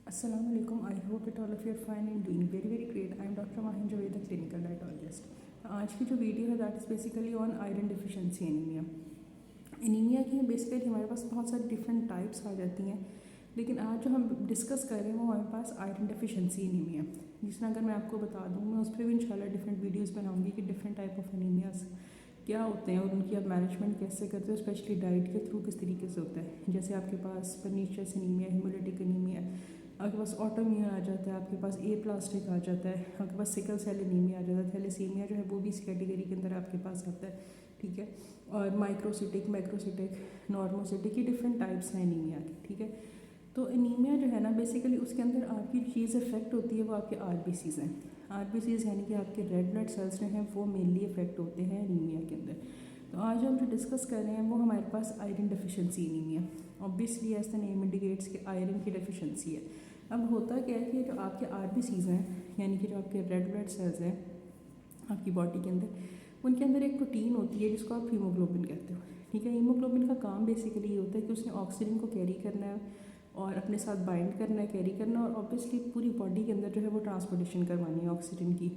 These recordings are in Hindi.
Assalamu alaikum. I hope that all of you are fine and doing very great. I am Dr. Mahin Javed, the clinical dietologist. आज की जो वीडियो है that is basically on iron deficiency anaemia. Anaemia की बेसिकली हमारे पास बहुत सारी डिफरेंट टाइप्स आ जाती हैं, लेकिन आज जो हम डिस्कस कर रहे हैं वो हमारे पास आयरन डिफिशिएंसी एनीमिया। जिस तरह अगर मैं आपको बता दूँ, मैं उस पर भी इंशाल्लाह डिफरेंट वीडियोस बनाऊंगी कि डिफरेंट टाइप ऑफ एनीमियाज क्या होते हैं और उनकी आप मैनेजमेंट कैसे करते हो, स्पेशली डाइट के थ्रू किस तरीके से होता है। जैसे आपके पास पर्नीशियस एनीमिया, हेमोलिटिक एनीमिया, आपके पास ऑटोइम्यून आ जाता है, आपके पास ए प्लास्टिक आ जाता है, आपके पास सिकल सेल एनीमिया आ जाता है, थैलेसीमिया जो है वो भी इस कैटेगरी के अंदर आपके पास आता है, ठीक है। और माइक्रोसिटिक, मैक्रोसिटिक, नॉर्मोसिटिक, ये डिफरेंट टाइप्स हैं एनीमिया की, ठीक है। तो एनीमिया जो है ना बेसिकली उसके अंदर आपकी चीज़ इफेक्ट होती है वो आपके आरबीसीज हैं। आरबीसीज यानी कि आपके रेड ब्लड सेल्स जो हैं वो मेनली इफेक्ट होते हैं एनीमिया के अंदर। तो आज हम जो डिस्कस कर रहे हैं वो हमारे पास iron deficiency anemia. Obviously as the name indicates कि आयरन की डेफिशिएंसी है। अब होता क्या है कि जो आपके आरबीसीज हैं यानी कि जो आपके रेड ब्लड सेल्स हैं आपकी बॉडी के अंदर, उनके अंदर एक प्रोटीन होती है जिसको आप हीमोग्लोबिन कहते हो, ठीक है। हीमोग्लोबिन का काम बेसिकली ये होता है कि उसने ऑक्सीजन को कैरी करना है और अपने साथ बाइंड करना है, कैरी करना, और ऑब्वियसली पूरी बॉडी के अंदर जो है वो ट्रांसपोर्टेशन करवानी है ऑक्सीजन की,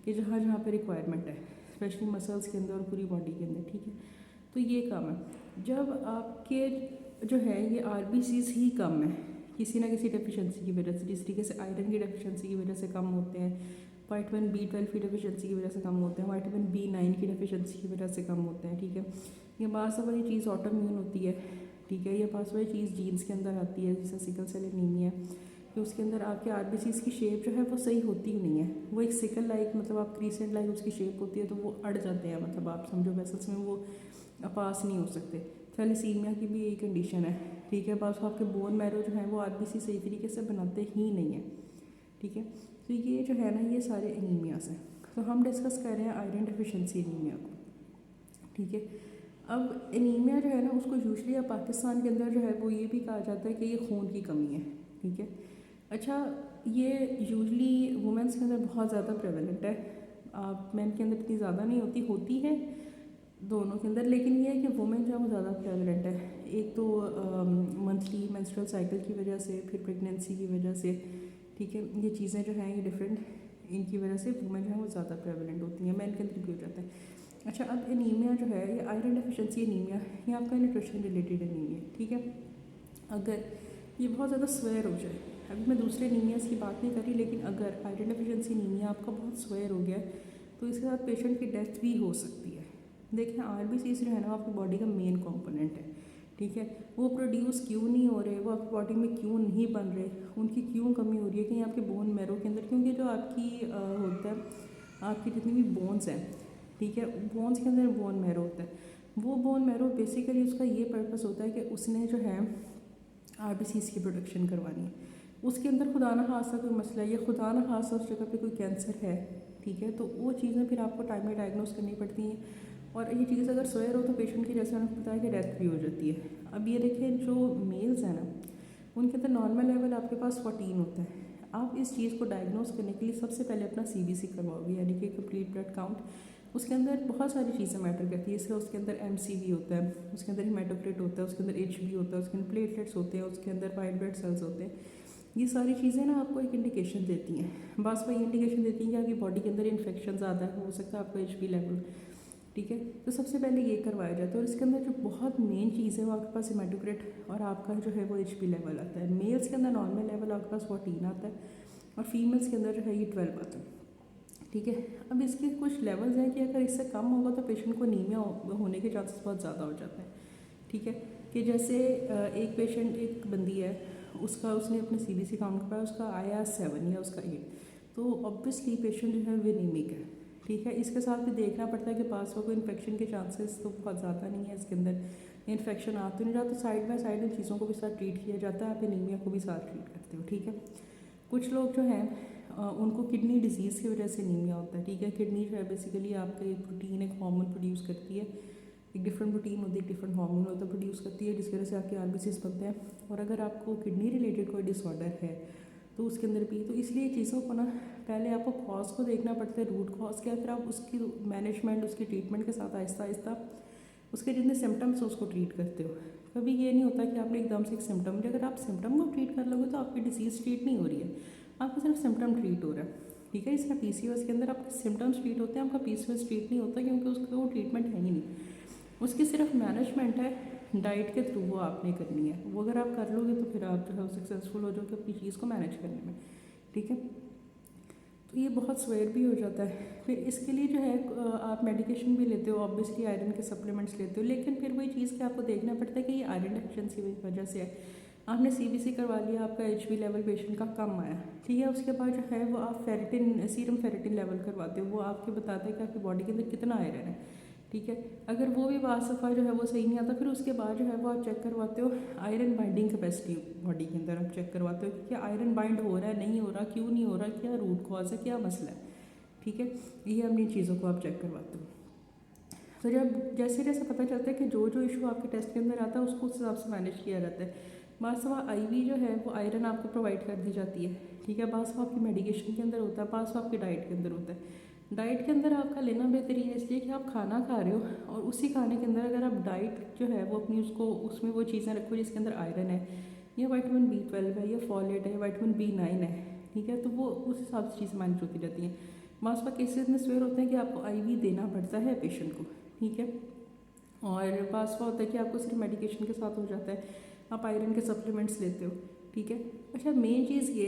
कि जहाँ जहाँ पे रिक्वायरमेंट है, स्पेशली मसल्स के अंदर और पूरी बॉडी के अंदर, ठीक है। तो ये काम है। जब आपके जो है ये आरबीसीज ही कम है किसी ना किसी डेफिशिएंसी की वजह से, जिस तरीके से आयरन की डेफिशिएंसी की वजह से कम होते हैं, विटामिन B12 की डेफिशिएंसी की वजह से कम होते हैं, विटामिन B9 की डेफिशिएंसी की वजह से कम होते हैं, ठीक है। ये बात वाली चीज़ ऑटोइम्यून होती है, ठीक है। ये पास वाली चीज़ जीन्स के अंदर आती है, जैसे सिकल सेल एनीमिया, कि उसके अंदर आपके आरबीसीज की शेप जो है वो सही होती ही नहीं है। वो एक सिकल लाइक, मतलब आप क्रीसेंट लाइक उसकी शेप होती है, तो वो अड़ जाते हैं, मतलब आप समझो वेसल्स में वो पास नहीं हो सकते। थैलेसीमिया की भी यही कंडीशन है, ठीक है। बस आपके बोन मैरो जो है वो आरबीसी सही तरीके से बनाते ही नहीं है, ठीक है। तो ये जो है ना ये सारे एनीमियाज हैं। तो हम डिस्कस कर रहे हैं आयरन डेफिशिएंसी एनीमिया को, ठीक है। अब एनीमिया जो है ना उसको यूजली पाकिस्तान के अंदर जो है वो ये भी कहा जाता है कि ये खून की कमी है, ठीक है। अच्छा, ये यूजली वुमेंस के अंदर बहुत ज़्यादा प्रेवलेंट है, मेन के अंदर इतनी ज़्यादा नहीं होती है दोनों के अंदर, लेकिन ये है कि वुमेन जो है वो ज़्यादा प्रेवलेंट है। एक तो मंथली मेंस्ट्रुअल साइकिल की वजह से, फिर प्रेगनेंसी की वजह से, ठीक है। ये चीज़ें जो हैं ये डिफरेंट, इनकी वजह से वुमेन जो है वो ज़्यादा प्रेवलेंट होती हैं, मेन के अंदर भी हो जाता है। अच्छा, अब एनीमिया जो है ये आयरन डेफिशिएंसी एनीमिया, ये आपका न्यूट्रिशन रिलेटेड एनीमिया, ठीक है। अगर ये बहुत ज़्यादा स्वेयर हो जाए, अभी मैं दूसरे एनीमियाज़ की बात नहीं कर रही, लेकिन अगर आयरन डेफिशिएंसी एनीमिया आपका बहुत स्वेयर हो गया है तो इसके साथ पेशेंट की डेथ भी हो सकती है। देखें, आरबीसीज जो है ना आपकी बॉडी का मेन कंपोनेंट है, ठीक है। वो प्रोड्यूस क्यों नहीं हो रहे, वो आपकी बॉडी में क्यों नहीं बन रहे, उनकी क्यों कमी हो रही है, कहीं आपके बोन मैरो के अंदर, क्योंकि जो आपकी होता है आपकी जितनी भी बोन्स हैं, ठीक है, बोन्स के अंदर बोन मैरो होता है। वो बोन मैरो बेसिकली उसका ये पर्पस होता है कि उसने जो है आरबीसीज की प्रोडक्शन करवानी है। उसके अंदर खुदा ना खासा कोई मसला है, या खुदा ना खासा उस जगह पे कोई कैंसर है, ठीक है, तो वो चीज़ें फिर आपको टाइम में डायग्नोस करनी पड़ती हैं। और ये चीज़ अगर सोयर हो तो पेशेंट की, जैसे मैंने बताया, कि डेथ भी हो जाती है। अब ये देखें, जो मेल्स हैं ना उनके अंदर नॉर्मल लेवल आपके पास 14 होता है। आप इस चीज़ को डायग्नोस करने के लिए सबसे पहले अपना CBC करवाओगे, यानी कि कंप्लीट ब्लड काउंट। उसके अंदर बहुत सारी चीज़ें मैटर करती है, इसका उसके अंदर MCV होता है, उसके अंदर हेमाटोक्रिट होता है, उसके अंदर HB होता है, उसके अंदर प्लेटलेट्स होते हैं, उसके अंदर वाइट ब्लड सेल्स होते हैं। ये सारी चीज़ें ना आपको एक इंडिकेशन देती हैं, बस वही इंडिकेशन देती हैं कि आपकी बॉडी के अंदर इन्फेक्शन ज़्यादा है, हो सकता है आपका HB लेवल, ठीक है। तो सबसे पहले ये करवाया जाता है। और इसके अंदर जो बहुत मेन चीज़ है वो आपके पास हेमाटोक्रिट और आपका जो है वो HB लेवल आता है। मेल्स के अंदर नॉर्मल लेवल आपके पास 14 आता है और फीमेल्स के अंदर जो है ये 12 आता है, ठीक है। अब इसके कुछ लेवल्स हैं कि अगर इससे कम होगा तो पेशेंट को अनीमिया होने के चांसेस बहुत ज़्यादा हो जाते हैं, ठीक है। कि जैसे एक पेशेंट, एक बंदी है, उसने अपने CBC काउंट कराया, उसका आया 7 या उसका 8, तो ऑब्वियसली पेशेंट जो है वो एनीमिक है, ठीक है। इसके साथ भी देखना पड़ता है कि पास में कोई इन्फेक्शन के चांसेस तो बहुत ज़्यादा नहीं है, इसके अंदर इन्फेक्शन आ तो नहीं रहा, तो साइड बाय साइड इन चीज़ों को भी साथ ट्रीट किया जाता है, आप एनीमिया को भी साथ ट्रीट करते हो, ठीक है। कुछ लोग जो हैं उनको किडनी डिजीज़ की वजह से एनीमिया होता है, ठीक है। किडनी जो है बेसिकली आपका एक प्रोटीन, एक हार्मोन प्रोड्यूस करती है, एक डिफरेंट प्रोटीन होती है, एक डिफरेंट हार्मोन होता है, प्रोड्यूस करती है, जिसकी वजह से आपके आरबीसीज बनते हैं। और अगर आपको किडनी रिलेटेड कोई डिसऑर्डर है तो उसके अंदर भी, तो इसलिए चीज़ों को ना पहले आपको कॉज को देखना पड़ता है, रूट कॉज क्या है, फिर आप उसकी मैनेजमेंट, उसकी ट्रीटमेंट के साथ आहिस्ता आहिस्ता उसके जितने सिम्टम्स हैं उसको ट्रीट करते हो। कभी ये नहीं होता कि आपने एकदम से एक सिम्टम, अगर आप सिम्टम को ट्रीट कर लोगे तो आपकी डिसीज़ ट्रीट नहीं हो रही है, आपका सिर्फ सिम्टम ट्रीट हो रहा है। ठीक है, इसका पीसीओएस के अंदर आपके सिम्टम्स ट्रीट होते हैं, आपका पीसीओएस ट्रीट नहीं होता क्योंकि उसका वो ट्रीटमेंट है ही नहीं, उसकी सिर्फ मैनेजमेंट है, डाइट के थ्रू वो आपने करनी है। वो अगर आप कर लोगे तो फिर आप जो है सक्सेसफुल हो जाओगे अपनी चीज़ को मैनेज करने में। ठीक है, तो ये बहुत स्वेयर भी हो जाता है। फिर इसके लिए जो है आप मेडिकेशन भी लेते हो, ऑब्वियसली आयरन के सप्लीमेंट्स लेते हो, लेकिन फिर वही चीज़ कि आपको देखना पड़ता है कि ये आयरन डेफिशिएंसी की वजह से है। आपने सीबीसी करवा लिया, आपका एचबी लेवल पेशेंट का कम आया, ठीक है, उसके बाद जो है वो आप फेरेटिन सीरम फेरेटिन लेवल करवाते हो, वो आपके बताता है कि आपकी बॉडी के अंदर कितना आयरन है। ठीक है, अगर वो भी बासफ़ा जो है वो सही नहीं आता, फिर उसके बाद जो है वो आप चेक करवाते हो आयरन बाइंडिंग कैपेसिटी बॉडी के अंदर, आप चेक करवाते हो कि क्या आयरन बाइंड हो रहा है, नहीं हो रहा, क्यों नहीं हो रहा, क्या रूट कॉज है, क्या मसला है। ठीक है, ये अपनी चीज़ों को आप चेक करवाते हो। तो जब जैसे जैसे पता चलता है कि जो जो इशू आपके टेस्ट के अंदर आता है उसको उस हिसाब से मैनेज किया जाता है। बासवा आईवी जो है वो आयरन आपको प्रोवाइड कर दी जाती है। ठीक है, बासवा आपकी मेडिकेशन के अंदर होता है, बासवा आपकी डाइट के अंदर होता है। डाइट के अंदर आपका लेना बेहतरीन है इसलिए कि आप खाना खा रहे हो और उसी खाने के अंदर अगर आप डाइट जो है वो अपनी उसको उसमें वो चीज़ें रखो जिसके अंदर आयरन है, या विटामिन B12 है, या फॉलेट है, या विटामिन B9 है। ठीक है, तो वो उस हिसाब से चीज़ें मैनेज होती जाती हैं। बासवा केसेस में स्वेयर होते हैं कि आपको आईवी देना पड़ता है पेशेंट को। ठीक है, और बासवा होता है कि आपको सिर्फ मेडिकेशन के साथ हो जाता है, आप आयरन के सप्लीमेंट्स लेते हो। ठीक है, अच्छा मेन चीज़ ये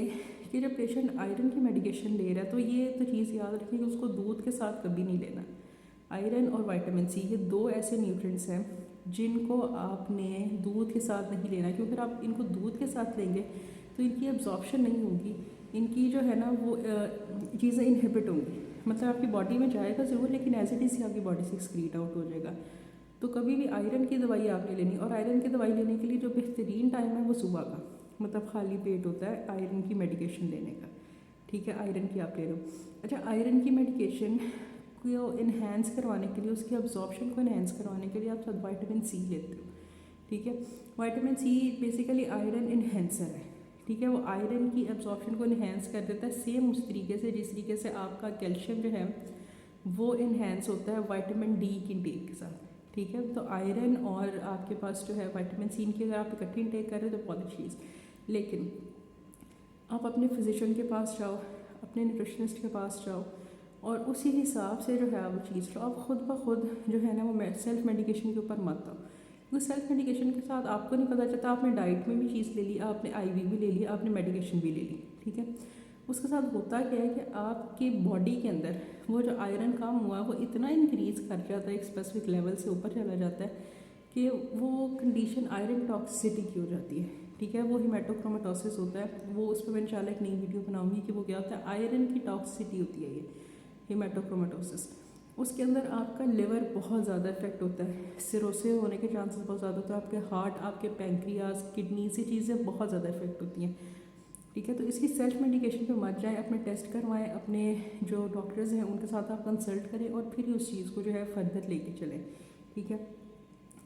कि जब पेशेंट आयरन की मेडिकेशन ले रहा है तो ये तो चीज़ याद रखिए कि उसको दूध के साथ कभी नहीं लेना। आयरन और विटामिन सी ये दो ऐसे न्यूट्रिएंट्स हैं जिनको आपने दूध के साथ नहीं लेना, क्योंकि अगर आप इनको दूध के साथ लेंगे तो इनकी एब्जॉर्प्शन नहीं होगी, इनकी जो है ना वो चीज़ें इनहिबिट होंगी, मतलब आपकी बॉडी में जाएगा ज़रूर लेकिन एज इट इज़ आपकी बॉडी से एक्सक्रीट आउट हो जाएगा। तो कभी भी आयरन की दवाई आपने लेनी, और आयरन की दवाई लेने के लिए जो बेहतरीन टाइम है वो सुबह का, मतलब खाली पेट होता है आयरन की मेडिकेशन लेने का। ठीक है, आयरन की आप ले रहे हो। अच्छा, आयरन की मेडिकेशन को इन्हेंस करवाने के लिए, उसकी अब्जॉर्प्शन को इन्हेंस करवाने के लिए आप सब विटामिन सी लेते हो। ठीक है, vitamin C basically iron enhancer है। ठीक है, वो आयरन की एब्जॉर्प्शन को इन्हेंस कर देता है, सेम उस तरीके से जिस तरीके से आपका कैल्शियम जो है वो इन्हेंस होता है विटामिन डी की इंटेक के साथ। ठीक है, तो आयरन और आपके पास जो है विटामिन सी की अगर आप इकट्ठी इंटेक कर रहे हो तो बहुत अच्छी चीज़, लेकिन आप अपने फिजिशियन के पास जाओ, अपने न्यूट्रिशनिस्ट के पास जाओ और उसी हिसाब से जो है वो चीज़ लो। आप खुद ब खुद जो है ना वो सेल्फ मेडिकेशन के ऊपर मत आओ, क्योंकि सेल्फ मेडिकेशन के साथ आपको नहीं पता चलता, आपने डाइट में भी चीज़ ले ली, आपने आईवी भी ले ली, आपने मेडिकेशन भी ले ली। ठीक है, उसके साथ होता क्या है कि आपकी बॉडी के अंदर वो जो आयरन कम हुआ वो इतना इंक्रीज़ कर जाता है, एक स्पेसिफिक लेवल से ऊपर चला जाता है कि वो कंडीशन आयरन टॉक्सिसिटी की हो जाती है। ठीक है, वो हेमाटोक्रोमेटोसिस होता है, वो उस पर मैं इंशाल्लाह एक नई वीडियो बनाऊंगी कि वो क्या होता है। आयरन की टॉक्सिसिटी होती है ये हेमाटोक्रोमेटोसिस, उसके अंदर आपका लिवर बहुत ज़्यादा इफेक्ट होता है, सिरोसिस होने के चांसेस बहुत ज़्यादा होते हैं, आपके हार्ट, आपके पैंक्रियाज, किडनी से चीज़ें बहुत ज़्यादा इफेक्ट होती हैं। ठीक है, तो इसकी सेल्फ मेडिकेशन पे मत जाएं, अपने टेस्ट करवाएं, अपने जो डॉक्टर्स हैं उनके साथ आप कंसल्ट करें और फिर उस चीज़ को जो है फर्दर लेके चलें। ठीक है,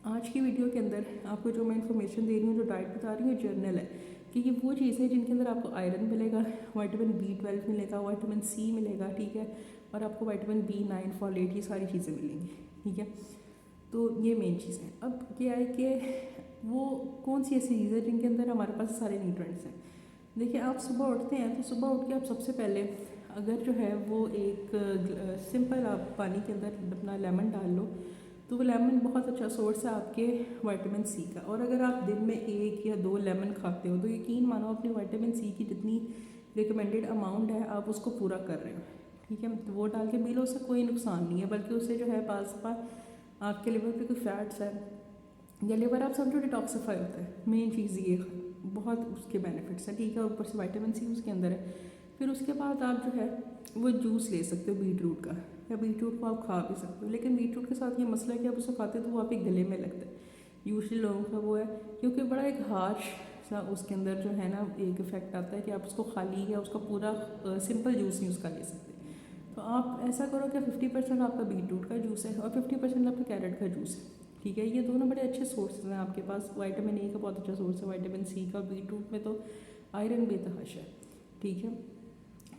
आज की वीडियो के अंदर आपको जो मैं इन्फॉर्मेशन दे रही हूँ, जो डाइट बता रही हूँ, जर्नल है कि ये वो चीज़ें जिनके अंदर आपको आयरन मिलेगा, विटामिन B12 मिलेगा, विटामिन सी मिलेगा। ठीक है, और आपको विटामिन B9, फॉलेट, ये सारी चीज़ें मिलेंगी। ठीक है, तो ये मेन चीज़ है। अब क्या है कि वो कौन सी ऐसी चीज़ है जिनके अंदर हमारे पास सारे न्यूट्रिएंट्स हैं। देखिए, आप सुबह उठते हैं तो सुबह उठ के आप सबसे पहले अगर जो है वो एक सिंपल आप पानी के अंदर अपना लेमन डाल लो, तो वो लेमन बहुत अच्छा सोर्स है आपके विटामिन सी का। और अगर आप दिन में 1 या 2 लेमन खाते हो तो यकीन मानो अपने विटामिन सी की जितनी रिकमेंडेड अमाउंट है आप उसको पूरा कर रहे हो। ठीक है, तो वो डाल के पी लो, उससे कोई नुकसान नहीं है, बल्कि उससे जो है पास आपके लिवर पे कोई फैट्स है या लिवर आप समझो डिटॉक्सिफाई होता है। मेन चीज़ ये बहुत उसके बेनिफिट्स हैं। ठीक है, ऊपर से विटामिन सी उसके अंदर है। फिर उसके बाद आप जो है वो जूस ले सकते हो बीट रूट का, या बीट रूट को आप खा भी सकते हो, लेकिन बीट रूट के साथ ये मसला है कि आप उसे खाते तो वो आपके गले में लगता है। यूजली लोगों का वो है क्योंकि बड़ा एक हार्श सा उसके अंदर जो है ना एक इफेक्ट आता है कि आप उसको खाली या उसका पूरा सिंपल जूस नहीं उसका ले सकते। तो आप ऐसा करो कि 50% आपका बीट रूट का जूस है और 50% आपका कैरेट का जूस है। ठीक है, ये दोनों बड़े अच्छे सोर्सेज हैं आपके पास। विटामिन ए का बहुत अच्छा सोर्स है, विटामिन सी का, बीट रूट में तो आयरन बेतहाशा है। ठीक है,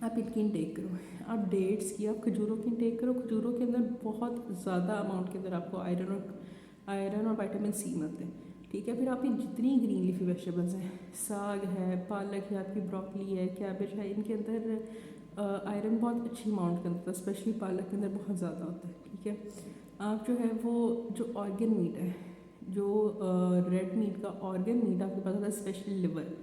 आप इनकी इंटेक करो, आप डेट्स की, आप खजूरों की इंटेक करो। खजूरों के अंदर बहुत ज़्यादा अमाउंट के अंदर आपको आयरन और विटामिन सी मिलते हैं। ठीक है। फिर आपकी जितनी ग्रीन लीफी वेजिटेबल्स हैं, साग है, पालक है, आपकी ब्रोकली है, कैबेज है, इनके अंदर आयरन बहुत अच्छी अमाउंट का होता है, स्पेशली पालक के अंदर बहुत ज़्यादा होता है। ठीक है। आप जो है वो जो ऑर्गन मीट है, जो रेड मीट का ऑर्गन मीट आपके पास होता है, स्पेशली लिवर,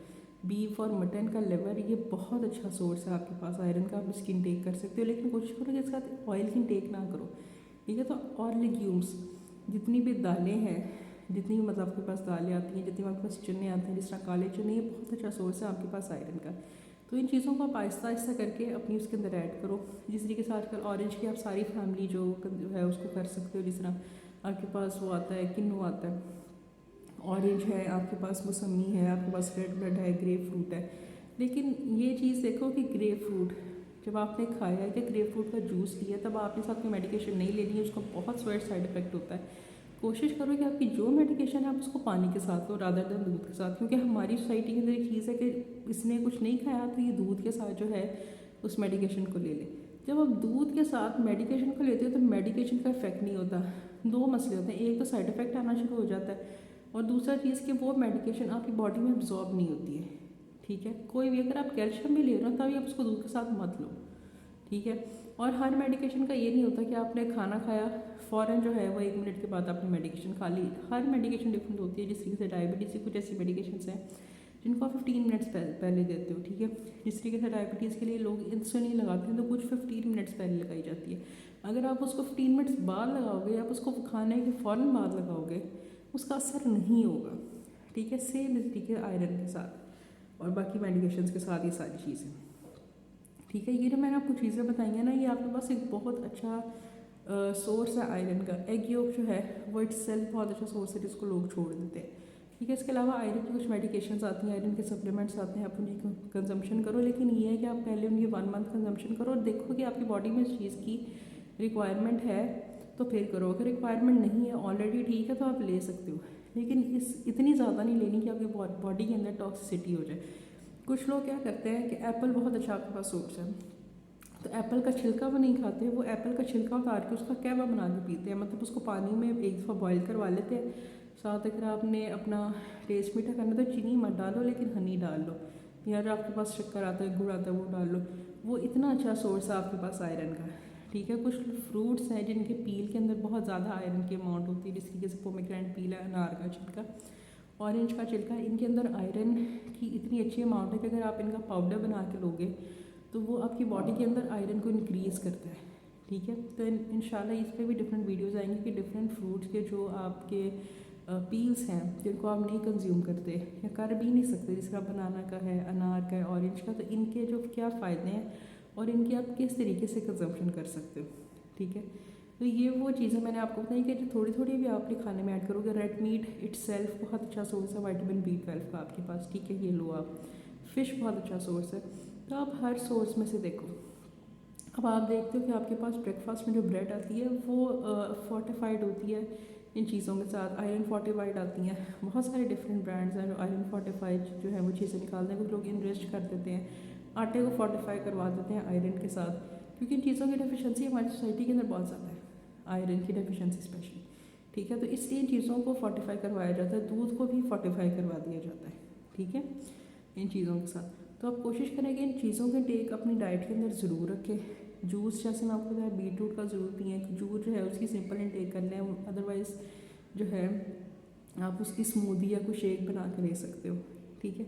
बीफ और मटन का लिवर, ये बहुत अच्छा सोर्स है आपके पास आयरन का। आप इसकी इंटेक कर सकते हो, लेकिन कोशिश करो कि इसके साथ ऑयल की इंटेक ना करो। ठीक है। तो और लेग्यूम्स, जितनी भी दालें हैं, जितनी भी मतलब आपके पास दालें आती हैं, जितनी आपके पास चने आते हैं, जिस तरह काले चने, ये बहुत अच्छा सोर्स है आपके पास आयरन का। तो इन चीज़ों को आप आहिस्ता आहिस्ता करके अपनी उसके अंदर ऐड करो। जिस तरीके से आजकल ऑरेंज की आप सारी फैमिली जो है उसको कर सकते हो। जिस तरह आपके पास वो आता है, किन्नू आता है, ऑरेंज है, आपके पास मौसमी है, आपके पास रेड ब्लड है, ग्रेप फ्रूट है। लेकिन ये चीज़ देखो कि ग्रेप फ्रूट जब आपने खाया है कि ग्रेप फ्रूट का जूस लिया, तब आपने साथ में मेडिकेशन नहीं लेनी है, उसका बहुत साइड इफेक्ट होता है। कोशिश करो कि आपकी जो मेडिकेशन है आप उसको पानी के साथ लो रादर देन दूध के साथ, क्योंकि हमारी सोसाइटी के अंदर एक चीज़ है कि इसने कुछ नहीं खाया तो ये दूध के साथ जो है उस मेडिकेशन को ले ले। जब आप दूध के साथ मेडिकेशन को लेते हो तो मेडिकेशन का इफेक्ट नहीं होता। दो मसले होते हैं, एक तो साइड इफेक्ट आना शुरू हो जाता है, और दूसरा चीज़ कि वो मेडिकेशन आपकी बॉडी में अब्जॉर्ब नहीं होती है। ठीक है। कोई भी, अगर आप कैल्शियम भी ले रहे हो तभी आप उसको दूध के साथ मत लो। ठीक है। और हर मेडिकेशन का ये नहीं होता कि आपने खाना खाया फ़ौरन जो है वो 1 मिनट के बाद आपने मेडिकेशन खा ली। हर मेडिकेशन डिफरेंट होती है। जिस तरीके से डायबिटीज़ की कुछ ऐसी मेडिकेशंस हैं जिनको आप 15 मिनट्स पहले देते हो। ठीक है। जिस तरीके से डायबिटीज़ के लिए लोग इंसुलिन लगाते हैं तो कुछ 15 मिनट्स पहले लगाई जाती है। अगर आप उसको 15 मिनट्स बाद लगाओगे, आप उसको खाने के फ़ौरन बाद लगाओगे, उसका असर नहीं होगा। ठीक है। सेम इस तरीके आयरन के साथ और बाकी मेडिकेशंस के साथ ये सारी चीज़ें। ठीक है। ये जो मैंने आपको चीज़ें बताई हैं ना, ये आपके पास एक बहुत अच्छा सोर्स है आयरन का। एग योक जो है वो इटसेल्फ बहुत अच्छा सोर्स है जिसको लोग छोड़ देते हैं। ठीक है। इसके अलावा आयरन की कुछ मेडिकेशंस आती हैं, आयरन के सप्लीमेंट्स आते हैं, आप उनकी कंजम्पशन करो। लेकिन ये है कि आप पहले उनकी 1 मंथ कंजम्पशन करो और देखो कि आपकी बॉडी में इस चीज़ की रिक्वायरमेंट है तो फिर करो। अगर रिक्वायरमेंट नहीं है, ऑलरेडी ठीक है, तो आप ले सकते हो, लेकिन इतनी ज़्यादा नहीं लेनी कि आपकी बॉडी के अंदर टॉक्सिसिटी हो जाए। कुछ लोग क्या करते हैं कि एप्पल बहुत अच्छा आपके पास सोर्स है, तो एप्पल का छिलका वो नहीं खाते, वो एप्पल का छिलका उतार के उसका कैवा बना के पीते हैं। मतलब उसको पानी में एक दफ़ा बॉईल करवा लेते हैं। साथ अगर आपने अपना टेस्ट मीठा करना तो चीनी मत डालो, लेकिन हनी डाल लो, या अगर आपके पास शक्कर आता है, गुड़ आता है, वो डाल लो। वो इतना अच्छा सोर्स है आपके पास आयरन का। ठीक है। कुछ फ्रूट्स हैं जिनके पील के अंदर बहुत ज़्यादा आयरन की अमाउंट होती है, जिस तरीके से पोमेग्रेनेट पील है, अनार का छिलका, ऑरेंज का छिलका, इनके अंदर आयरन की इतनी अच्छी अमाउंट है कि अगर आप इनका पाउडर बना के लोगे तो वो आपकी बॉडी के अंदर आयरन को इंक्रीज़ करता है। ठीक है। तो इंशाल्लाह इस पर भी डिफरेंट वीडियोस आएंगे कि डिफरेंट फ्रूट्स के जो आपके पील्स हैं जिनको आप नहीं कंज्यूम करते या कर भी नहीं सकते, जिस तरह बनाना का है, अनार का है, ऑरेंज का, तो इनके जो क्या फ़ायदे हैं और इनके आप किस तरीके से कंजम्पशन कर सकते हो। ठीक है। तो ये वो चीज़ें मैंने आपको बताई कि जो थोड़ी थोड़ी भी आपने खाने में ऐड करोगे। रेड मीट इटसेल्फ बहुत अच्छा सोर्स है विटामिन B12 का आपके पास। ठीक है। ये लो आप। फ़िश बहुत अच्छा सोर्स है। तो आप हर सोर्स में से देखो। अब आप देखते हो कि आपके पास ब्रेकफास्ट में जो ब्रेड आती है वो फोर्टिफाइड होती है इन चीज़ों के साथ, आयरन फोर्टिफाइड आती हैं। बहुत सारे डिफरेंट ब्रांड्स हैं जो आयरन फोर्टिफाइड जो है वो चीज़ें निकालते हैं। कुछ लोग इन्वेस्ट कर देते हैं, आटे को फोर्टिफाई करवा देते हैं आयरन के साथ, क्योंकि इन चीज़ों की डेफिशिएंसी हमारी सोसाइटी के अंदर बहुत ज़्यादा है, आयरन की डेफिशिएंसी स्पेशली। ठीक है। तो इसलिए इन चीज़ों को फोर्टिफाई करवाया जाता है, दूध को भी फोर्टिफाई करवा दिया जाता है। ठीक है। इन चीज़ों के साथ तो आप कोशिश करें कि इन चीज़ों के टेक अपनी डाइट के अंदर ज़रूर रखें। जूस जैसे मैं आपको बताया, बीटरूट का ज़रूर पिएँ, खजूर जो है उसकी सिंपल इनटेक कर लें। अदरवाइज़ जो है आप उसकी स्मूदी या कुछ शेक बना के ले सकते हो। ठीक है।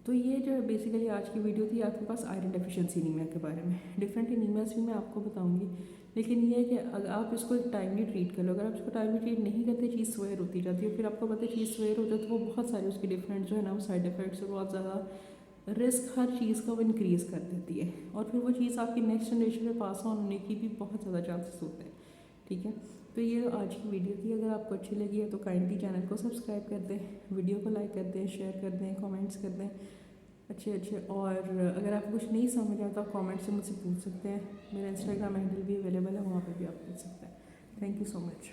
तो ये जो है बेसिकली आज की वीडियो थी आपके पास आयरन डेफिशिएंसी एनीमिया के बारे में। डिफरेंट एनीमियाज भी मैं आपको बताऊंगी, लेकिन ये है कि अगर आप इसको एक टाइमली ट्रीट कर लो। अगर आप इसको टाइमली ट्रीट नहीं करते, चीज़ स्वेयर होती जाती है, फिर आपको पता है चीज़ स्वेयर हो जाए तो वो बहुत सारे उसके डिफरेंट जो है ना वो साइड इफेक्ट्स और बहुत ज़्यादा रिस्क हर चीज़ का वो इंक्रीज़ कर देती है, और फिर वो चीज़ आपकी नेक्स्ट जनरेशन में पास ऑन होने की भी बहुत ज़्यादा चांसेस होते हैं। ठीक है। तो ये आज की वीडियो थी। अगर आपको अच्छी लगी है तो काइंडली चैनल को सब्सक्राइब कर दें, वीडियो को लाइक कर दें, शेयर कर दें, कमेंट्स कर दें अच्छे। और अगर आपको कुछ नहीं समझ आता तो कमेंट से मुझसे पूछ सकते हैं। मेरा इंस्टाग्राम हैंडल भी अवेलेबल है, वहाँ पर भी आप पूछ सकते हैं। Thank you so much.